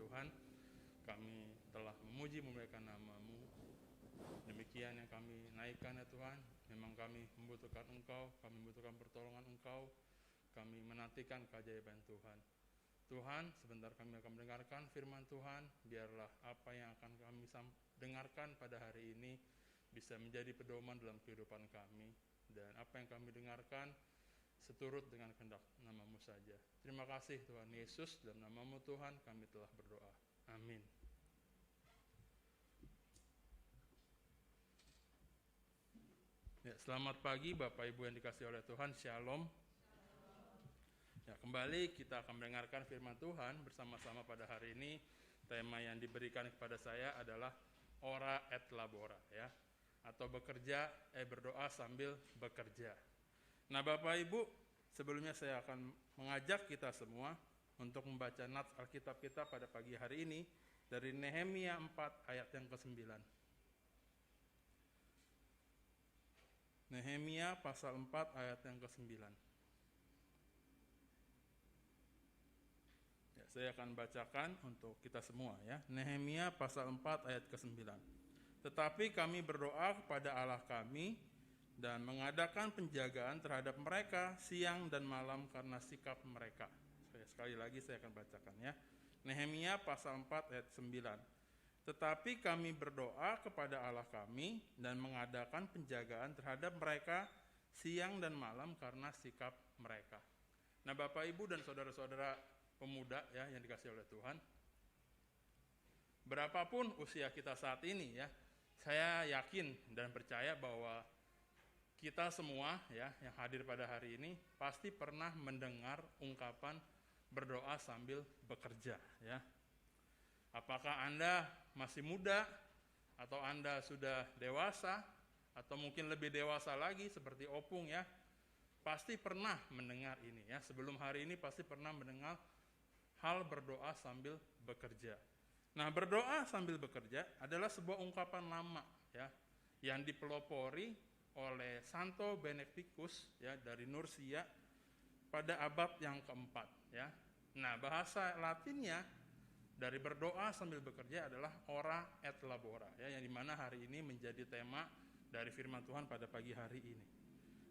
Tuhan, kami telah memuji memuliakan nama-Mu. Demikian yang kami naikkan ya Tuhan. Memang kami membutuhkan Engkau, kami membutuhkan pertolongan Engkau, kami menantikan keajaiban Tuhan. Tuhan, sebentar kami akan mendengarkan firman Tuhan, biarlah apa yang akan kami dengarkan pada hari ini bisa menjadi pedoman dalam kehidupan kami, dan apa yang kami dengarkan seturut dengan kehendak nama-Mu saja. Terima kasih Tuhan Yesus, dalam nama-Mu Tuhan kami telah berdoa. Amin. Ya, selamat pagi Bapak Ibu yang dikasihi oleh Tuhan, Shalom. Ya, kembali kita akan mendengarkan firman Tuhan bersama-sama pada hari ini. Tema yang diberikan kepada saya adalah ora et labora, ya, atau berdoa sambil bekerja. Nah Bapak Ibu, sebelumnya saya akan mengajak kita semua untuk membaca nats Alkitab kita pada pagi hari ini dari Nehemia 4 ayat yang ke-9. Nehemia pasal 4 ayat yang ke-9. Ya, saya akan bacakan untuk kita semua ya. Nehemia pasal 4 ayat ke-9. Tetapi kami berdoa kepada Allah kami dan mengadakan penjagaan terhadap mereka siang dan malam karena sikap mereka. Sekali lagi saya akan bacakan ya. Nehemia pasal 4 ayat 9. Tetapi kami berdoa kepada Allah kami dan mengadakan penjagaan terhadap mereka siang dan malam karena sikap mereka. Nah Bapak Ibu dan saudara-saudara pemuda ya yang dikasihi oleh Tuhan, berapapun usia kita saat ini ya, saya yakin dan percaya bahwa kita semua ya yang hadir pada hari ini pasti pernah mendengar ungkapan berdoa sambil bekerja ya. Apakah Anda masih muda atau Anda sudah dewasa atau mungkin lebih dewasa lagi seperti Opung ya, pasti pernah mendengar ini ya. Sebelum hari ini pasti pernah mendengar hal berdoa sambil bekerja. Nah, berdoa sambil bekerja adalah sebuah ungkapan lama ya yang dipelopori oleh Santo Benedictus ya dari Nursia pada abad yang keempat ya. Nah, bahasa Latinnya dari berdoa sambil bekerja adalah ora et labora ya, yang dimana hari ini menjadi tema dari firman Tuhan pada pagi hari ini.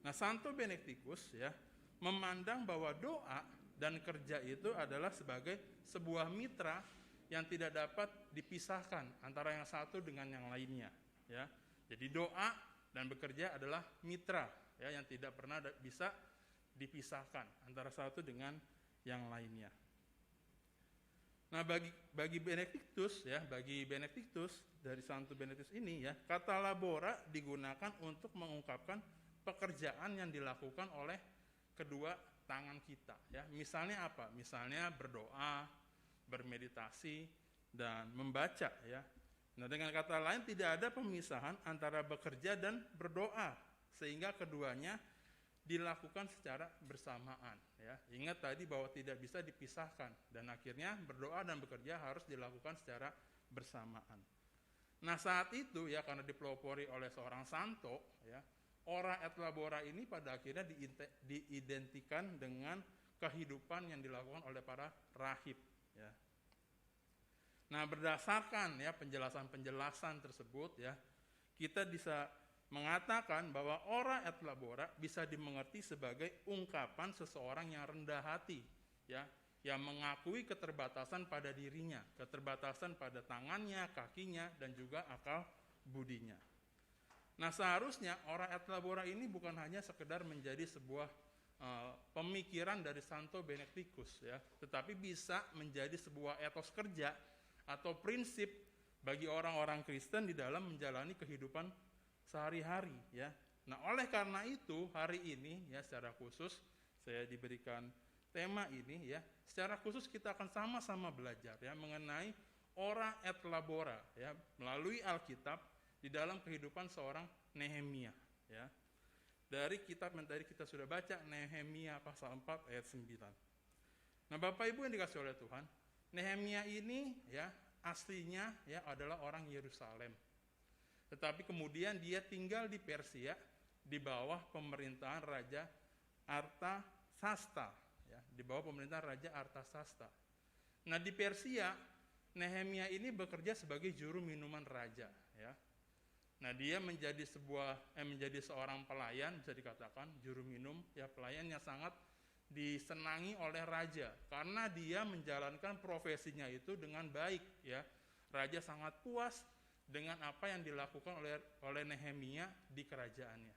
Nah, Santo Benedictus ya memandang bahwa doa dan kerja itu adalah sebagai sebuah mitra yang tidak dapat dipisahkan antara yang satu dengan yang lainnya ya. Jadi doa dan bekerja adalah mitra ya yang tidak pernah bisa dipisahkan antara satu dengan yang lainnya. Nah, bagi Benedictus dari Santo Benedictus ini ya, kata labora digunakan untuk mengungkapkan pekerjaan yang dilakukan oleh kedua tangan kita ya. Misalnya apa? Misalnya berdoa, bermeditasi dan membaca ya. Nah, dengan kata lain tidak ada pemisahan antara bekerja dan berdoa sehingga keduanya dilakukan secara bersamaan ya. Ingat tadi bahwa tidak bisa dipisahkan dan akhirnya berdoa dan bekerja harus dilakukan secara bersamaan. Nah, saat itu ya karena dipelopori oleh seorang santo ya, ora et labora ini pada akhirnya diidentikan dengan kehidupan yang dilakukan oleh para rahib ya. Nah, berdasarkan ya penjelasan tersebut ya, kita bisa mengatakan bahwa ora et labora bisa dimengerti sebagai ungkapan seseorang yang rendah hati ya, yang mengakui keterbatasan pada dirinya, keterbatasan pada tangannya, kakinya dan juga akal budinya. Nah, seharusnya ora et labora ini bukan hanya sekedar menjadi sebuah pemikiran dari Santo Benedictus ya, tetapi bisa menjadi sebuah etos kerja atau prinsip bagi orang-orang Kristen di dalam menjalani kehidupan sehari-hari ya. Nah, oleh karena itu hari ini ya secara khusus saya diberikan tema ini ya. Secara khusus kita akan sama-sama belajar ya mengenai ora et labora ya melalui Alkitab di dalam kehidupan seorang Nehemia ya. Dari kitab yang tadi kita sudah baca, Nehemia pasal 4 ayat 9. Nah, Bapak Ibu yang dikasihi oleh Tuhan, Nehemia ini ya aslinya ya adalah orang Yerusalem. Tetapi kemudian dia tinggal di Persia di bawah pemerintahan Raja Artasasta ya, di bawah pemerintahan Raja Artasasta. Nah, di Persia Nehemia ini bekerja sebagai juru minuman raja, ya. Nah, dia menjadi seorang pelayan, bisa dikatakan juru minum, ya, pelayan yang sangat disenangi oleh raja karena dia menjalankan profesinya itu dengan baik, ya. Raja sangat puas dengan apa yang dilakukan oleh Nehemia di kerajaannya.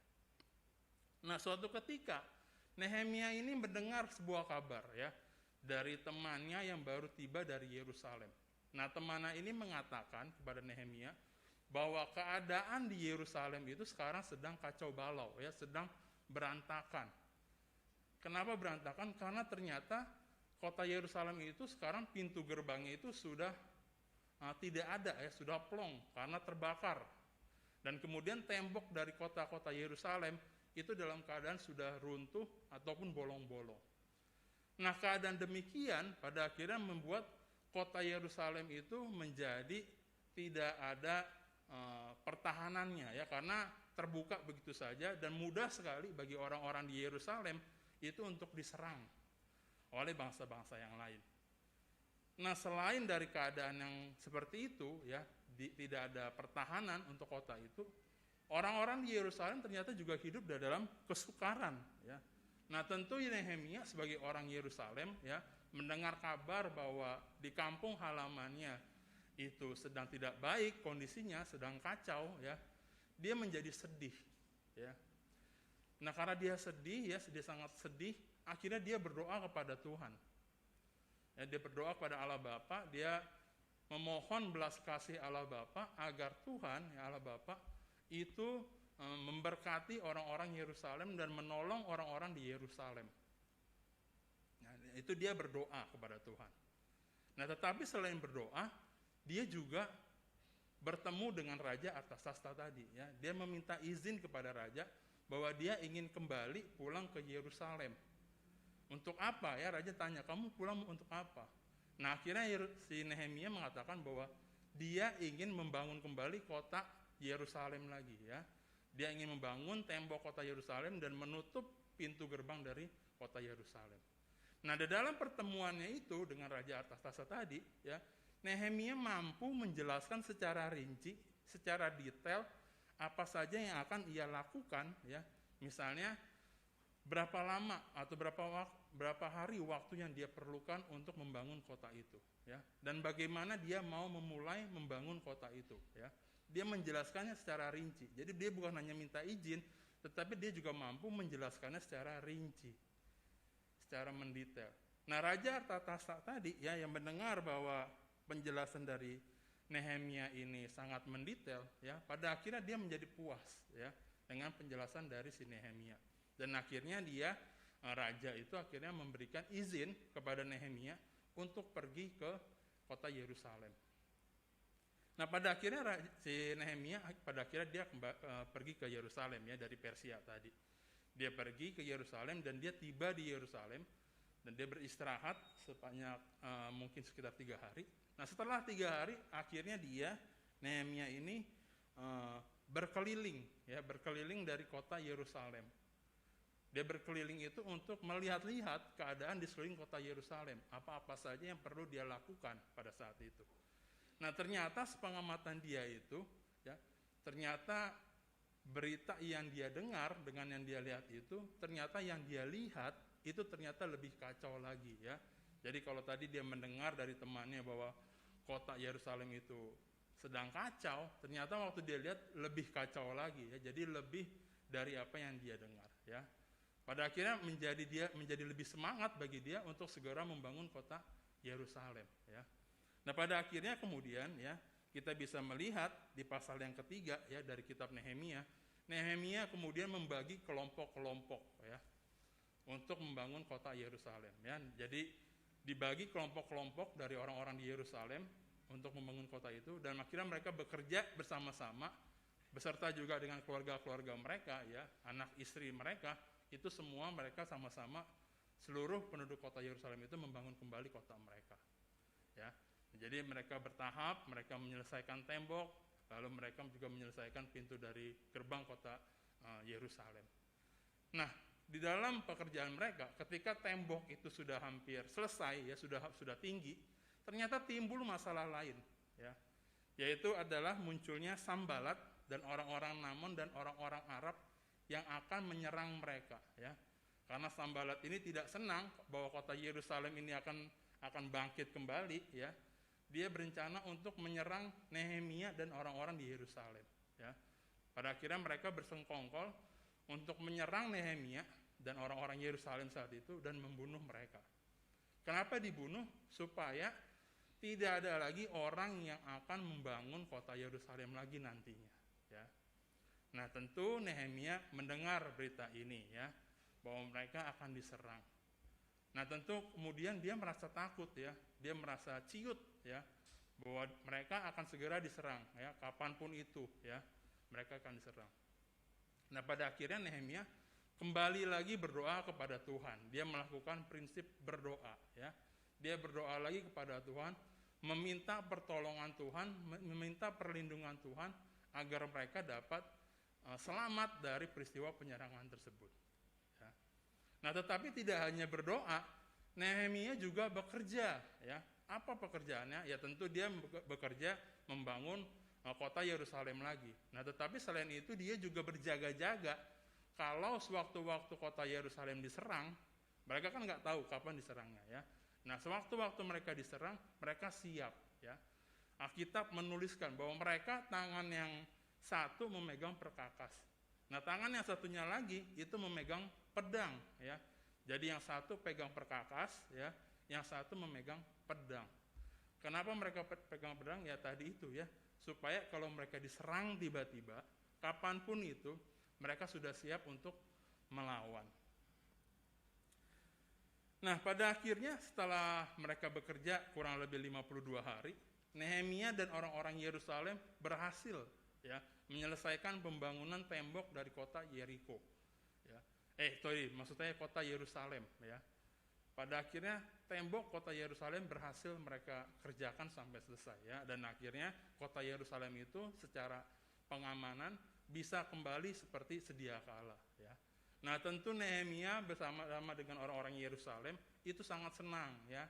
Nah, suatu ketika Nehemia ini mendengar sebuah kabar, ya, dari temannya yang baru tiba dari Yerusalem. Nah, temannya ini mengatakan kepada Nehemia bahwa keadaan di Yerusalem itu sekarang sedang kacau balau, ya, sedang berantakan. Kenapa berantakan? Karena ternyata kota Yerusalem itu sekarang pintu gerbangnya itu sudah tidak ada, ya, sudah plong karena terbakar. Dan kemudian tembok dari kota-kota Yerusalem itu dalam keadaan sudah runtuh ataupun bolong-bolong. Nah, keadaan demikian pada akhirnya membuat kota Yerusalem itu menjadi tidak ada pertahanannya, ya, karena terbuka begitu saja dan mudah sekali bagi orang-orang di Yerusalem itu untuk diserang oleh bangsa-bangsa yang lain. Nah, selain dari keadaan yang seperti itu, ya, tidak ada pertahanan untuk kota itu, orang-orang di Yerusalem ternyata juga hidup dalam kesukaran, ya. Nah, tentu Nehemia sebagai orang Yerusalem, ya, mendengar kabar bahwa di kampung halamannya itu sedang tidak baik kondisinya, sedang kacau, ya, dia menjadi sedih, ya. Nah, karena dia sedih, ya, dia sangat sedih, akhirnya dia berdoa kepada Tuhan. Ya, dia berdoa kepada Allah Bapa, dia memohon belas kasih Allah Bapa agar Tuhan, ya, Allah Bapa itu memberkati orang-orang Yerusalem dan menolong orang-orang di Yerusalem. Nah, itu dia berdoa kepada Tuhan. Nah, tetapi selain berdoa, dia juga bertemu dengan Raja Artasasta tadi, ya. Dia meminta izin kepada raja bahwa dia ingin kembali pulang ke Yerusalem. Untuk apa, ya? Raja tanya, kamu pulang untuk apa? Nah, akhirnya si Nehemia mengatakan bahwa dia ingin membangun kembali kota Yerusalem lagi, ya. Dia ingin membangun tembok kota Yerusalem dan menutup pintu gerbang dari kota Yerusalem. Nah, di dalam pertemuannya itu dengan Raja Artasasta tadi, ya, Nehemia mampu menjelaskan secara rinci, secara detail apa saja yang akan ia lakukan, ya. Misalnya berapa lama atau berapa hari waktu yang dia perlukan untuk membangun kota itu, ya. Dan bagaimana dia mau memulai membangun kota itu, ya. Dia menjelaskannya secara rinci. Jadi dia bukan hanya minta izin, tetapi dia juga mampu menjelaskannya secara rinci, secara mendetail. Nah, Raja Artasasta tadi, ya, yang mendengar bahwa penjelasan dari Nehemia ini sangat mendetail, ya, pada akhirnya dia menjadi puas, ya, dengan penjelasan dari si Nehemia. Dan akhirnya dia, raja itu akhirnya memberikan izin kepada Nehemia untuk pergi ke kota Yerusalem. Nah, pada akhirnya si Nehemia pada akhirnya dia pergi ke Yerusalem, ya, dari Persia tadi. Dia pergi ke Yerusalem dan dia tiba di Yerusalem dan dia beristirahat sebanyak mungkin sekitar 3 hari. Nah, setelah 3 hari akhirnya Nehemia ini berkeliling, ya, berkeliling dari kota Yerusalem. Dia berkeliling itu untuk melihat-lihat keadaan di sekeliling kota Yerusalem, apa-apa saja yang perlu dia lakukan pada saat itu. Nah, ternyata sepengamatan dia itu, ya, ternyata berita yang dia dengar dengan yang dia lihat itu, ternyata yang dia lihat itu ternyata lebih kacau lagi, ya. Jadi kalau tadi dia mendengar dari temannya bahwa kota Yerusalem itu sedang kacau, ternyata waktu dia lihat lebih kacau lagi, ya. Jadi lebih dari apa yang dia dengar, ya. Pada akhirnya menjadi lebih semangat bagi dia untuk segera membangun kota Yerusalem, ya. Nah, pada akhirnya kemudian, ya, kita bisa melihat di pasal yang ketiga, ya, dari kitab Nehemia. Nehemia kemudian membagi kelompok-kelompok, ya, untuk membangun kota Yerusalem, ya. Jadi dibagi kelompok-kelompok dari orang-orang di Yerusalem untuk membangun kota itu, dan akhirnya mereka bekerja bersama-sama beserta juga dengan keluarga-keluarga mereka, ya, anak istri mereka, itu semua mereka sama-sama, seluruh penduduk kota Yerusalem itu membangun kembali kota mereka, ya. Jadi mereka bertahap, mereka menyelesaikan tembok, lalu mereka juga menyelesaikan pintu dari gerbang kota Yerusalem. Nah, di dalam pekerjaan mereka, ketika tembok itu sudah hampir selesai, ya, sudah tinggi, ternyata timbul masalah lain, ya, yaitu adalah munculnya Sanbalat dan orang-orang Namon dan orang-orang Arab yang akan menyerang mereka, ya. Karena Sanbalat ini tidak senang bahwa kota Yerusalem ini akan bangkit kembali, ya. Dia berencana untuk menyerang Nehemia dan orang-orang di Yerusalem, ya. Pada akhirnya mereka bersengkongkol untuk menyerang Nehemia dan orang-orang Yerusalem saat itu dan membunuh mereka. Kenapa dibunuh? Supaya tidak ada lagi orang yang akan membangun kota Yerusalem lagi nantinya, ya. Nah, tentu Nehemia mendengar berita ini, ya, bahwa mereka akan diserang. Nah, tentu kemudian dia merasa takut, ya, dia merasa ciut, ya, bahwa mereka akan segera diserang, ya, kapanpun itu, ya, mereka akan diserang. Nah, pada akhirnya Nehemia kembali lagi berdoa kepada Tuhan. Dia melakukan prinsip berdoa, ya. Dia berdoa lagi kepada Tuhan, meminta pertolongan Tuhan, meminta perlindungan Tuhan agar mereka dapat selamat dari peristiwa penyerangan tersebut. Ya. Nah, tetapi tidak hanya berdoa, Nehemia juga bekerja. Ya. Apa pekerjaannya? Ya tentu dia bekerja membangun kota Yerusalem lagi. Nah, tetapi selain itu dia juga berjaga-jaga. Kalau sewaktu-waktu kota Yerusalem diserang, mereka kan nggak tahu kapan diserangnya, ya. Nah, sewaktu-waktu mereka diserang, mereka siap, ya. Alkitab menuliskan bahwa mereka tangan yang satu memegang perkakas. Nah, tangan yang satunya lagi itu memegang pedang, ya. Jadi yang satu pegang perkakas, ya, yang satu memegang pedang. Kenapa mereka pegang pedang? Ya tadi itu, ya, supaya kalau mereka diserang tiba-tiba, kapanpun itu mereka sudah siap untuk melawan. Nah, pada akhirnya setelah mereka bekerja kurang lebih 52 hari, Nehemia dan orang-orang Yerusalem berhasil, ya, menyelesaikan pembangunan tembok dari kota Yeriko. Ya. Maksud saya kota Yerusalem, ya. Pada akhirnya tembok kota Yerusalem berhasil mereka kerjakan sampai selesai, ya, dan akhirnya kota Yerusalem itu secara pengamanan bisa kembali seperti sedia kala, ya. Nah, tentu Nehemia bersama-sama dengan orang-orang Yerusalem itu sangat senang, ya.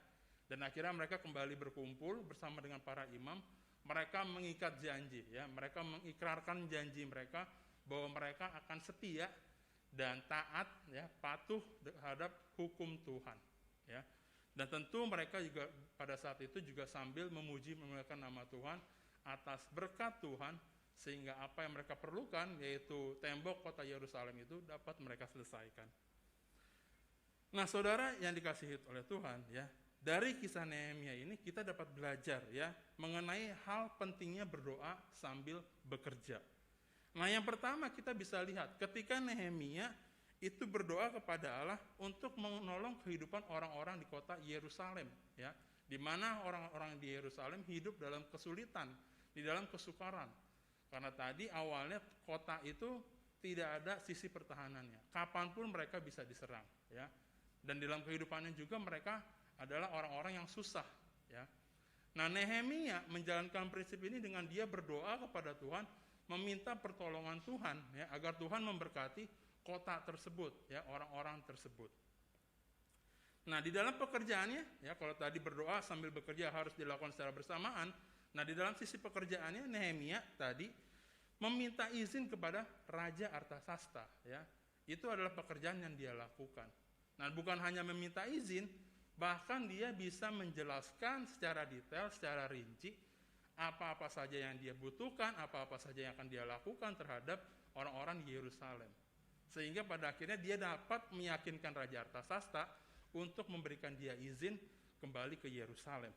Dan akhirnya mereka kembali berkumpul bersama dengan para imam. Mereka mengikat janji, ya. Mereka mengikrarkan janji mereka bahwa mereka akan setia dan taat, ya, patuh terhadap hukum Tuhan, ya. Dan tentu mereka juga pada saat itu juga sambil memuji memuliakan nama Tuhan atas berkat Tuhan, sehingga apa yang mereka perlukan, yaitu tembok kota Yerusalem itu dapat mereka selesaikan. Nah, saudara yang dikasihi oleh Tuhan, ya, dari kisah Nehemia ini kita dapat belajar, ya, mengenai hal pentingnya berdoa sambil bekerja. Nah, yang pertama kita bisa lihat ketika Nehemia itu berdoa kepada Allah untuk menolong kehidupan orang-orang di kota Yerusalem, ya, di mana orang-orang di Yerusalem hidup dalam kesulitan, di dalam kesukaran. Karena tadi awalnya kota itu tidak ada sisi pertahanannya. Kapanpun mereka bisa diserang, ya. Dan dalam kehidupannya juga mereka adalah orang-orang yang susah, ya. Nah, Nehemia menjalankan prinsip ini dengan dia berdoa kepada Tuhan, meminta pertolongan Tuhan, ya, agar Tuhan memberkati kota tersebut, ya, orang-orang tersebut. Nah, di dalam pekerjaannya, ya, kalau tadi berdoa sambil bekerja harus dilakukan secara bersamaan. Nah, di dalam sisi pekerjaannya Nehemia tadi meminta izin kepada Raja Artasasta, ya. Itu adalah pekerjaan yang dia lakukan. Nah, bukan hanya meminta izin, bahkan dia bisa menjelaskan secara detail, secara rinci apa-apa saja yang dia butuhkan, apa-apa saja yang akan dia lakukan terhadap orang-orang di Yerusalem. Sehingga pada akhirnya dia dapat meyakinkan Raja Artasasta untuk memberikan dia izin kembali ke Yerusalem.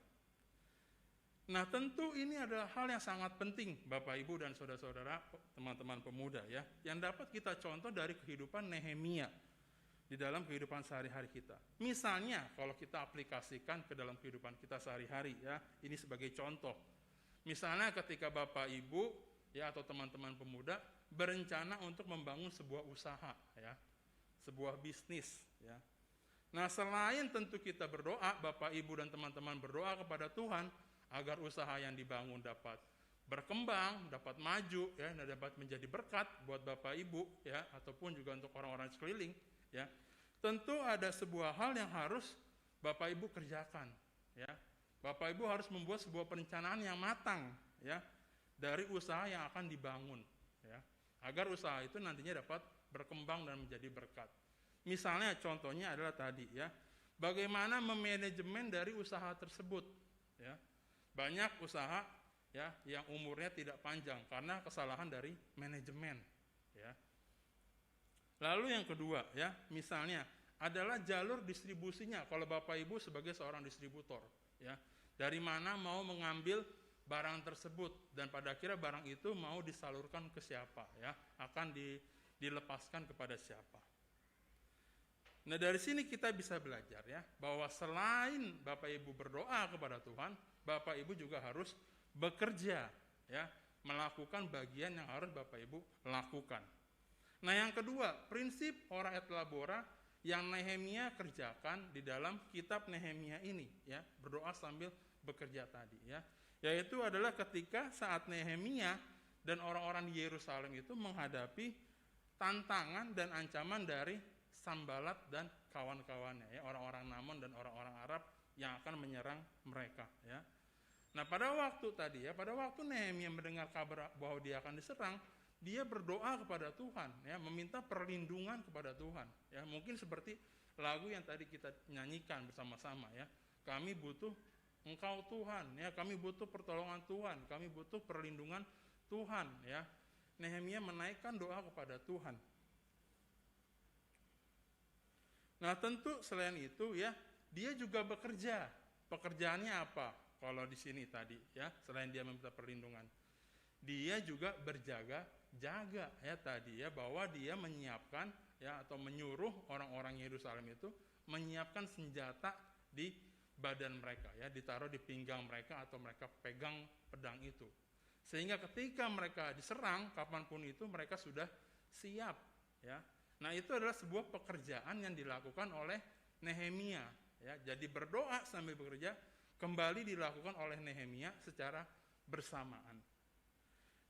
Nah, tentu ini adalah hal yang sangat penting, Bapak, Ibu, dan saudara-saudara, teman-teman pemuda, ya, yang dapat kita contoh dari kehidupan Nehemia di dalam kehidupan sehari-hari kita. Misalnya, kalau kita aplikasikan ke dalam kehidupan kita sehari-hari, ya, ini sebagai contoh. Misalnya ketika Bapak, Ibu, ya, atau teman-teman pemuda berencana untuk membangun sebuah usaha, ya, sebuah bisnis, ya. Nah, selain tentu kita berdoa, Bapak, Ibu, dan teman-teman berdoa kepada Tuhan agar usaha yang dibangun dapat berkembang, dapat maju, ya, dan dapat menjadi berkat buat Bapak Ibu, ya, ataupun juga untuk orang-orang sekeliling, ya. Tentu ada sebuah hal yang harus Bapak Ibu kerjakan, ya. Bapak Ibu harus membuat sebuah perencanaan yang matang, ya, dari usaha yang akan dibangun, ya, agar usaha itu nantinya dapat berkembang dan menjadi berkat. Misalnya contohnya adalah tadi, ya, bagaimana memanajemen dari usaha tersebut, ya. Banyak usaha, ya, yang umurnya tidak panjang karena kesalahan dari manajemen, ya. Lalu yang kedua, ya, misalnya adalah jalur distribusinya. Kalau Bapak Ibu sebagai seorang distributor, ya, dari mana mau mengambil barang tersebut dan pada akhirnya barang itu mau disalurkan ke siapa, ya, akan dilepaskan kepada siapa. Nah, dari sini kita bisa belajar, ya, bahwa selain Bapak Ibu berdoa kepada Tuhan, Bapak Ibu juga harus bekerja, ya, melakukan bagian yang harus Bapak Ibu lakukan. Nah, yang kedua, prinsip ora et labora yang Nehemia kerjakan di dalam kitab Nehemia ini, ya, berdoa sambil bekerja tadi, ya, yaitu adalah ketika saat Nehemia dan orang-orang di Yerusalem itu menghadapi tantangan dan ancaman dari Sanbalat dan kawan-kawannya, ya, orang-orang Namon dan orang-orang Arab yang akan menyerang mereka, ya. Nah, pada waktu Nehemia mendengar kabar bahwa dia akan diserang, dia berdoa kepada Tuhan, ya, meminta perlindungan kepada Tuhan, ya. Mungkin seperti lagu yang tadi kita nyanyikan bersama-sama, ya. Kami butuh Engkau Tuhan, ya, kami butuh pertolongan Tuhan, kami butuh perlindungan Tuhan, ya. Nehemia menaikkan doa kepada Tuhan. Nah, tentu selain itu, ya, dia juga bekerja. Pekerjaannya apa? Kalau di sini tadi, ya, selain dia meminta perlindungan, dia juga berjaga-jaga, ya, tadi, ya, bahwa dia menyiapkan, ya, atau menyuruh orang-orang Yerusalem itu menyiapkan senjata di badan mereka, ya, ditaruh di pinggang mereka atau mereka pegang pedang itu, sehingga ketika mereka diserang kapanpun itu mereka sudah siap, ya. Nah, itu adalah sebuah pekerjaan yang dilakukan oleh Nehemia, ya. Jadi berdoa sambil bekerja kembali dilakukan oleh Nehemia secara bersamaan.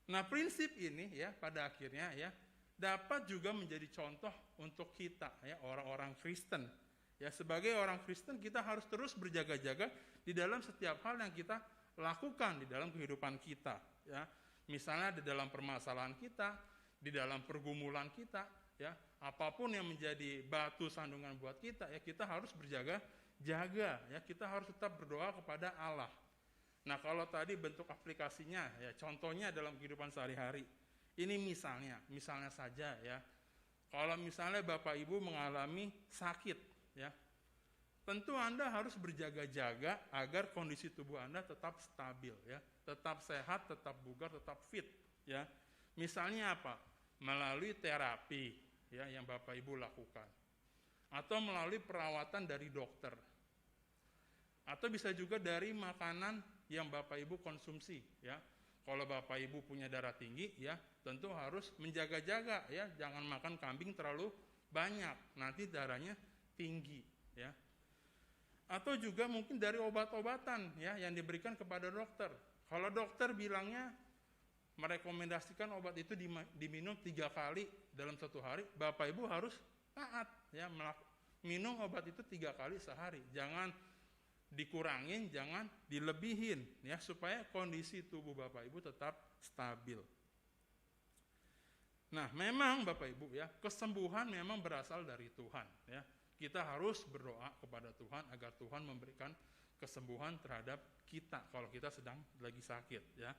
Nah, prinsip ini, ya, pada akhirnya, ya, dapat juga menjadi contoh untuk kita, ya, orang-orang Kristen. Ya, sebagai orang Kristen kita harus terus berjaga-jaga di dalam setiap hal yang kita lakukan di dalam kehidupan kita, ya. Misalnya di dalam permasalahan kita, di dalam pergumulan kita, ya, apapun yang menjadi batu sandungan buat kita, ya, kita harus berjaga-jaga, ya, kita harus tetap berdoa kepada Allah. Nah, kalau tadi bentuk aplikasinya, ya, contohnya dalam kehidupan sehari-hari. Ini misalnya saja, ya. Kalau misalnya Bapak Ibu mengalami sakit, ya, tentu Anda harus berjaga-jaga agar kondisi tubuh Anda tetap stabil, ya, tetap sehat, tetap bugar, tetap fit, ya. Misalnya apa? Melalui terapi, ya, yang Bapak Ibu lakukan, atau melalui perawatan dari dokter, atau bisa juga dari makanan yang Bapak Ibu konsumsi, ya. Kalau Bapak Ibu punya darah tinggi, ya, tentu harus menjaga-jaga, ya, jangan makan kambing terlalu banyak, nanti darahnya tinggi, ya. Atau juga mungkin dari obat-obatan, ya, yang diberikan kepada dokter. Kalau dokter bilangnya merekomendasikan obat itu diminum 3 kali dalam 1 hari, Bapak Ibu harus taat, ya, minum obat itu 3 kali sehari. Jangan dikurangin, jangan dilebihin, ya, supaya kondisi tubuh Bapak Ibu tetap stabil. Nah, memang Bapak Ibu, ya, kesembuhan memang berasal dari Tuhan, ya. Kita harus berdoa kepada Tuhan agar Tuhan memberikan kesembuhan terhadap kita kalau kita sedang lagi sakit, ya.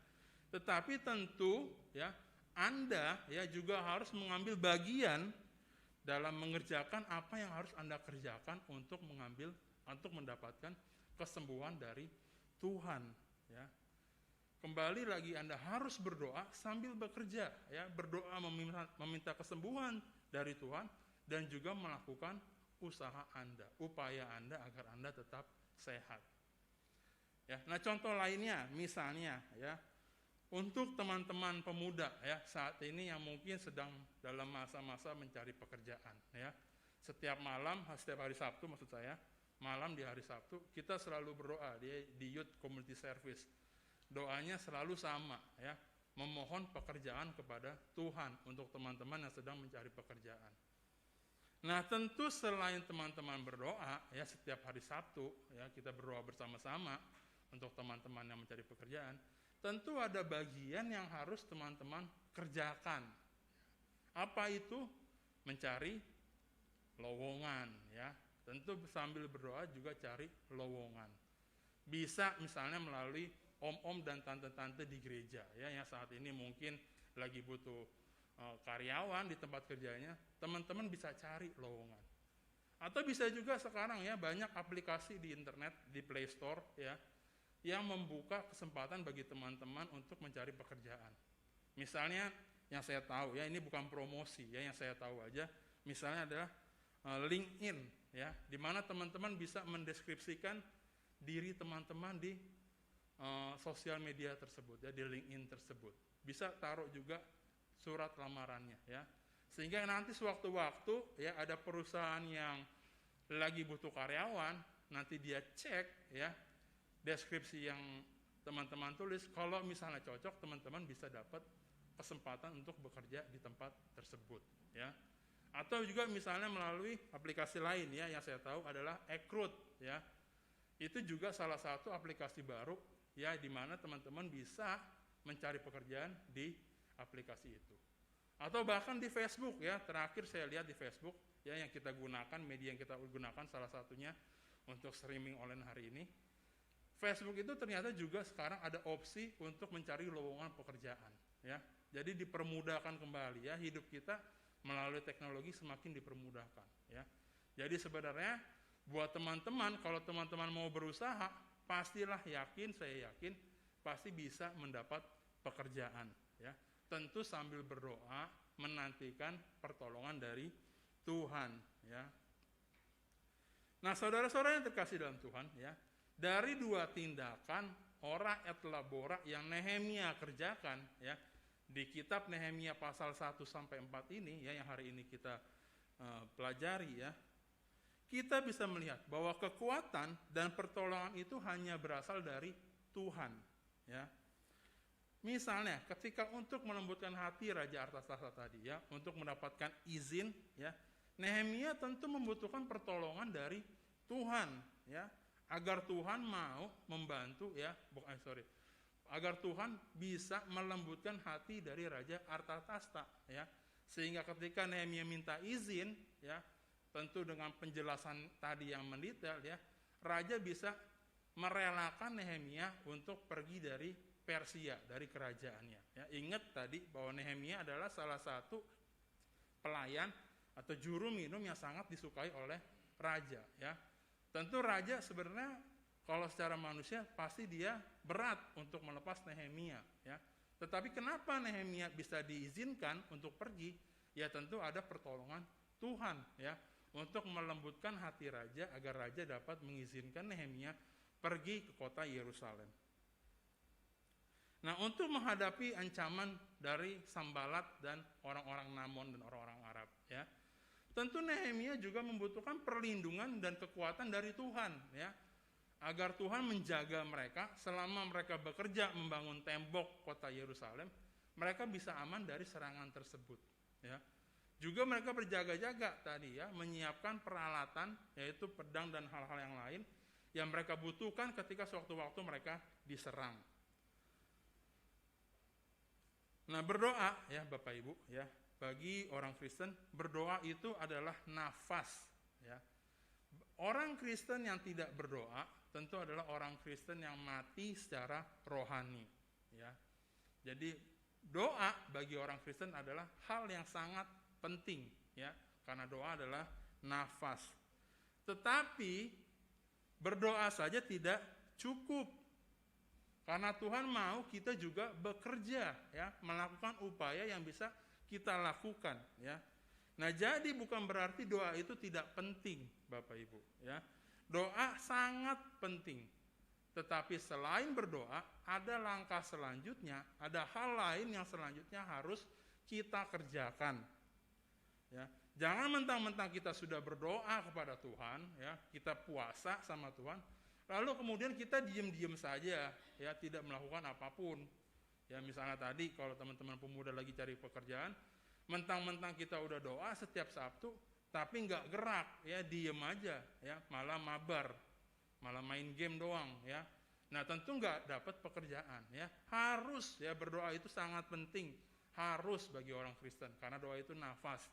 Tetapi tentu, ya, Anda, ya, juga harus mengambil bagian dalam mengerjakan apa yang harus Anda kerjakan untuk mendapatkan kesembuhan dari Tuhan, ya. Kembali lagi Anda harus berdoa sambil bekerja, ya, berdoa meminta kesembuhan dari Tuhan dan juga melakukan usaha Anda, upaya Anda agar Anda tetap sehat. Ya, nah, contoh lainnya misalnya, ya, untuk teman-teman pemuda, ya, saat ini yang mungkin sedang dalam masa-masa mencari pekerjaan, ya. Setiap hari Sabtu maksud saya, malam di hari Sabtu kita selalu berdoa di Youth Community Service. Doanya selalu sama, ya, memohon pekerjaan kepada Tuhan untuk teman-teman yang sedang mencari pekerjaan. Nah, tentu selain teman-teman berdoa, ya, setiap hari Sabtu, ya, kita berdoa bersama-sama, untuk teman-teman yang mencari pekerjaan, tentu ada bagian yang harus teman-teman kerjakan. Apa itu? Mencari lowongan, ya. Tentu sambil berdoa juga cari lowongan. Bisa misalnya melalui om-om dan tante-tante di gereja, ya, yang saat ini mungkin lagi butuh karyawan di tempat kerjanya, teman-teman bisa cari lowongan. Atau bisa juga sekarang, ya, banyak aplikasi di internet, di Play Store, ya, yang membuka kesempatan bagi teman-teman untuk mencari pekerjaan. Misalnya yang saya tahu, ya, ini bukan promosi, ya, yang saya tahu aja, misalnya adalah LinkedIn, ya, di mana teman-teman bisa mendeskripsikan diri teman-teman di sosial media tersebut, ya, di LinkedIn tersebut. Bisa taruh juga surat lamarannya, ya, sehingga nanti sewaktu-waktu, ya, ada perusahaan yang lagi butuh karyawan, nanti dia cek, ya, deskripsi yang teman-teman tulis, kalau misalnya cocok, teman-teman bisa dapat kesempatan untuk bekerja di tempat tersebut, ya. Atau juga misalnya melalui aplikasi lain, ya, yang saya tahu adalah Ekrut, ya. Itu juga salah satu aplikasi baru, ya, di mana teman-teman bisa mencari pekerjaan di aplikasi itu. Atau bahkan di Facebook, ya, terakhir saya lihat di Facebook, ya, yang kita gunakan, media yang kita gunakan salah satunya untuk streaming online hari ini. Facebook itu ternyata juga sekarang ada opsi untuk mencari lowongan pekerjaan, ya. Jadi dipermudahkan kembali, ya, hidup kita melalui teknologi semakin dipermudahkan, ya. Jadi sebenarnya buat teman-teman, kalau teman-teman mau berusaha, pastilah yakin, saya yakin pasti bisa mendapat pekerjaan, ya. Tentu sambil berdoa menantikan pertolongan dari Tuhan, ya. Nah, saudara-saudara yang terkasih dalam Tuhan, ya, dari dua tindakan ora et labora yang Nehemia kerjakan, ya, di kitab Nehemia pasal 1 sampai 4 ini, ya, yang hari ini kita pelajari, ya, kita bisa melihat bahwa kekuatan dan pertolongan itu hanya berasal dari Tuhan, ya. Misalnya ketika untuk melembutkan hati Raja Artasasta tadi, ya, untuk mendapatkan izin, ya, Nehemia tentu membutuhkan pertolongan dari Tuhan, ya, agar Tuhan mau membantu, ya, agar Tuhan bisa melembutkan hati dari Raja Artasasta, ya, sehingga ketika Nehemia minta izin, ya, tentu dengan penjelasan tadi yang mendetail, ya, raja bisa merelakan Nehemia untuk pergi dari Persia, dari kerajaannya, ya. Ingat tadi bahwa Nehemia adalah salah satu pelayan atau juru minum yang sangat disukai oleh raja, ya. Tentu raja sebenarnya kalau secara manusia pasti dia berat untuk melepas Nehemia, ya. Tetapi kenapa Nehemia bisa diizinkan untuk pergi? Ya tentu ada pertolongan Tuhan, ya, untuk melembutkan hati raja agar raja dapat mengizinkan Nehemia pergi ke kota Yerusalem. Nah, untuk menghadapi ancaman dari Sambalat dan orang-orang Namon dan orang-orang Arab, ya, tentu Nehemia juga membutuhkan perlindungan dan kekuatan dari Tuhan, ya, agar Tuhan menjaga mereka selama mereka bekerja membangun tembok kota Yerusalem, mereka bisa aman dari serangan tersebut, ya. Juga mereka berjaga-jaga tadi, ya, menyiapkan peralatan yaitu pedang dan hal-hal yang lain yang mereka butuhkan ketika sewaktu-waktu mereka diserang. Nah, berdoa, ya, Bapak Ibu, ya, bagi orang Kristen berdoa itu adalah nafas, ya. Orang Kristen yang tidak berdoa tentu adalah orang Kristen yang mati secara rohani, ya. Jadi doa bagi orang Kristen adalah hal yang sangat penting, ya, karena doa adalah nafas. Tetapi berdoa saja tidak cukup, karena Tuhan mau kita juga bekerja, ya, melakukan upaya yang bisa kita lakukan, ya. Nah, jadi bukan berarti doa itu tidak penting, Bapak Ibu, ya. Doa sangat penting. Tetapi selain berdoa, ada langkah selanjutnya, ada hal lain yang selanjutnya harus kita kerjakan, ya. Jangan mentang-mentang kita sudah berdoa kepada Tuhan, ya, kita puasa sama Tuhan, lalu kemudian kita diam-diam saja, ya, tidak melakukan apapun. Ya, misalnya tadi kalau teman-teman pemuda lagi cari pekerjaan, mentang-mentang kita udah doa setiap Sabtu, tapi nggak gerak, ya, diem aja, ya, malah mabar, malah main game doang, ya. Nah, tentu nggak dapat pekerjaan ya. Harus ya, berdoa itu sangat penting. Harus bagi orang Kristen karena doa itu nafas.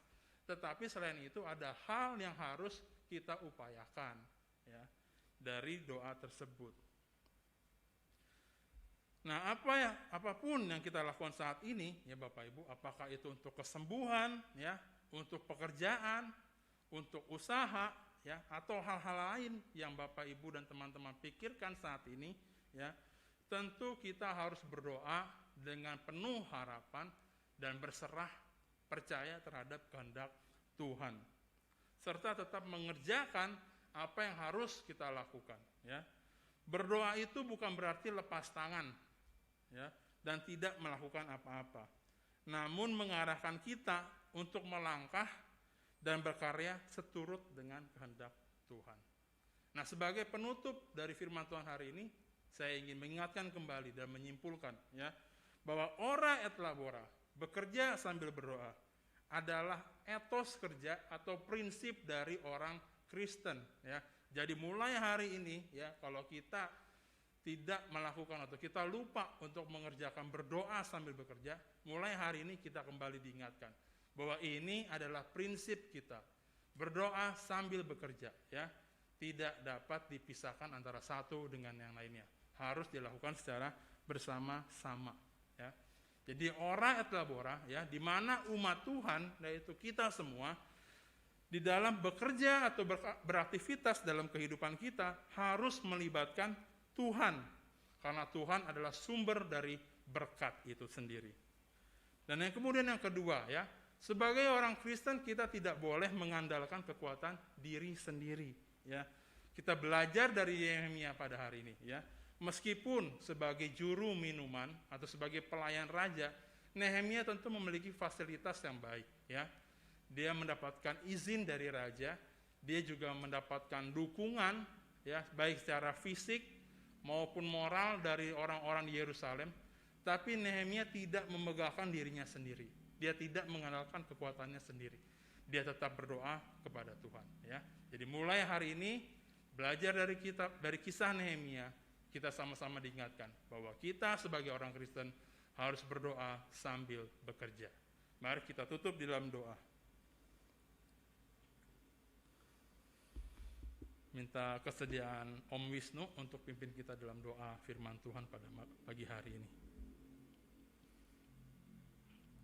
Tetapi selain itu ada hal yang harus kita upayakan ya dari doa tersebut. Nah, apapun yang kita lakukan saat ini ya Bapak Ibu, apakah itu untuk kesembuhan ya, untuk pekerjaan, untuk usaha ya, atau hal-hal lain yang Bapak Ibu dan teman-teman pikirkan saat ini ya, tentu kita harus berdoa dengan penuh harapan dan berserah percaya terhadap kehendak Tuhan, serta tetap mengerjakan apa yang harus kita lakukan ya. Berdoa itu bukan berarti lepas tangan ya, dan tidak melakukan apa-apa, namun mengarahkan kita untuk melangkah dan berkarya seturut dengan kehendak Tuhan. Nah, sebagai penutup dari firman Tuhan hari ini, saya ingin mengingatkan kembali dan menyimpulkan ya, bahwa ora et labora, bekerja sambil berdoa, adalah etos kerja atau prinsip dari orang Kristen ya. Jadi mulai hari ini ya, kalau kita tidak melakukan atau kita lupa untuk mengerjakan berdoa sambil bekerja, mulai hari ini kita kembali diingatkan bahwa ini adalah prinsip kita, berdoa sambil bekerja ya, tidak dapat dipisahkan antara satu dengan yang lainnya, harus dilakukan secara bersama-sama ya. Jadi ora et labora ya, di mana umat Tuhan, yaitu kita semua, di dalam bekerja atau beraktivitas dalam kehidupan kita harus melibatkan Tuhan, karena Tuhan adalah sumber dari berkat itu sendiri. Dan yang kemudian yang kedua ya, sebagai orang Kristen kita tidak boleh mengandalkan kekuatan diri sendiri ya. Kita belajar dari Nehemia pada hari ini ya. Meskipun sebagai juru minuman atau sebagai pelayan raja, Nehemia tentu memiliki fasilitas yang baik ya. Dia mendapatkan izin dari raja, dia juga mendapatkan dukungan ya, baik secara fisik maupun moral dari orang-orang di Yerusalem. Tapi Nehemia tidak memegahkan dirinya sendiri. Dia tidak mengandalkan kekuatannya sendiri. Dia tetap berdoa kepada Tuhan ya. Jadi mulai hari ini belajar dari kisah Nehemia, kita sama-sama diingatkan bahwa kita sebagai orang Kristen harus berdoa sambil bekerja. Mari kita tutup di dalam doa. Minta kesediaan Om Wisnu untuk pimpin kita dalam doa firman Tuhan pada pagi hari ini.